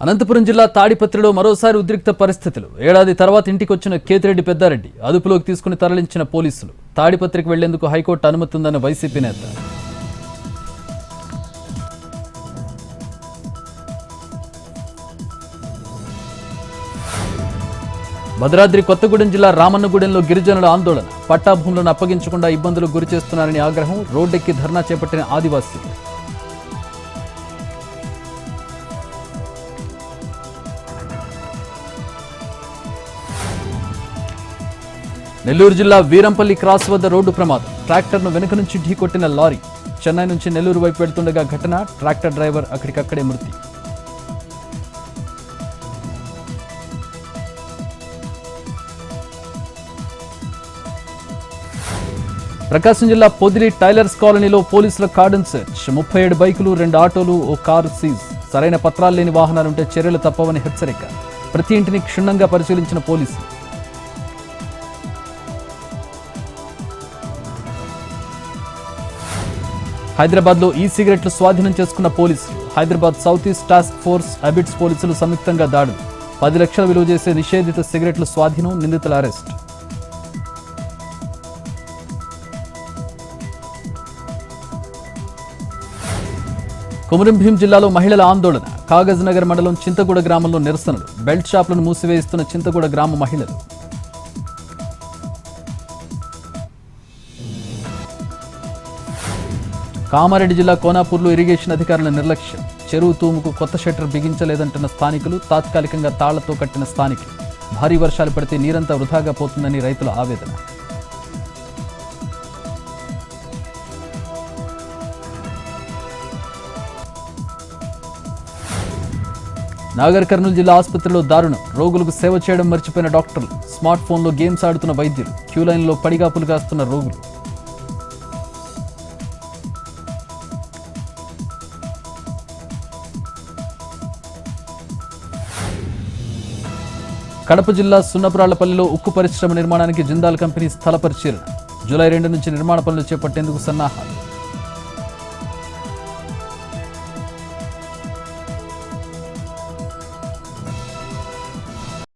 అనంతపురం జిల్లా తాడిపత్రిలో మరోసారి ఉద్రిక్త పరిస్థితులు. ఏడాది తర్వాత ఇంటికొచ్చిన కేతిరెడ్డి పెద్దారెడ్డి అదుపులోకి తీసుకుని తరలించిన పోలీసులు. తాడిపత్రికి వెళ్లేందుకు హైకోర్టు అనుమతి ఉందన్న వైసీపీ నేత. భద్రాద్రి కొత్తగూడెం జిల్లా రామన్నగూడెంలో గిరిజనుల ఆందోళన. పట్టా భూములను అప్పగించకుండా ఇబ్బందులకు గురి చేస్తున్నారని ఆగ్రహం. రోడ్డెక్కి ధర్నా చేపట్టిన ఆదివాసీలు. నెల్లూరు జిల్లా వీరంపల్లి క్రాస్ వద్ద రోడ్డు ప్రమాదం. ట్రాక్టర్ను వెనుక నుంచి ఢీకొట్టిన లారీ. చెన్నై నుంచి నెల్లూరు వైపు వెళ్తుండగా ఘటన. ట్రాక్టర్ డ్రైవర్ అక్కడికక్కడే మృతి. ప్రకాశం జిల్లా పొదిలి టైలర్స్ కాలనీలో పోలీసుల కార్డన్ సెర్చ్. 37 బైకులు, 2 ఆటోలు, ఓ కారు సీజ్. సరైన పత్రాలు లేని వాహనాలుంటే చర్యలు తప్పవని హెచ్చరిక. ప్రతి ఇంటిని క్షుణ్ణంగా పరిశీలించిన పోలీసులు. హైదరాబాద్లో ఈ సిగరెట్లు స్వాధీనం చేసుకున్న పోలీసులు. Hyderabad south east task force, Abids పోలీసులు సంయుక్తంగా దాడులు. 10 లక్షల విలువ చేసే నిషేధిత సిగరెట్లు స్వాధీనం. నిందితుల అరెస్ట్. కొమరం భీం జిల్లాలో మహిళల ఆందోళన. కాగజ్ నగర్ మండలం చింతగూడ గ్రామంలో నిరసనలు. బెల్ట్ షాపులను మూసివేయిస్తున్న చింతగూడ గ్రామ మహిళలు. కామారెడ్డి జిల్లా కోనాపూర్లో ఇరిగేషన్ అధికారుల నిర్లక్ష్యం. చెరువు తూముకు కొత్త షట్టర్ బిగించలేదంటున్న స్థానికులు. తాత్కాలికంగా తాళ్లతో కట్టిన స్థానికులు. భారీ వర్షాలు పడితే నీరంతా వృధాగా పోతుందని రైతుల ఆవేదన. నాగర్ కర్నూలు జిల్లా ఆసుపత్రిలో దారుణం. రోగులకు సేవ చేయడం మర్చిపోయిన డాక్టర్లు. స్మార్ట్ ఫోన్లో గేమ్స్ ఆడుతున్న వైద్యులు. క్యూ లైన్లో పడిగాపులు కాస్తున్న రోగులు. కడప జిల్లా సున్నపురాళ్లపల్లిలో ఉక్కు పరిశ్రమ నిర్మాణానికి జిందాల్ కంపెనీ స్థల పరిశీలన. జూలై 2 నుంచి నిర్మాణ పనులు చేపట్టేందుకు సన్నాహాలు.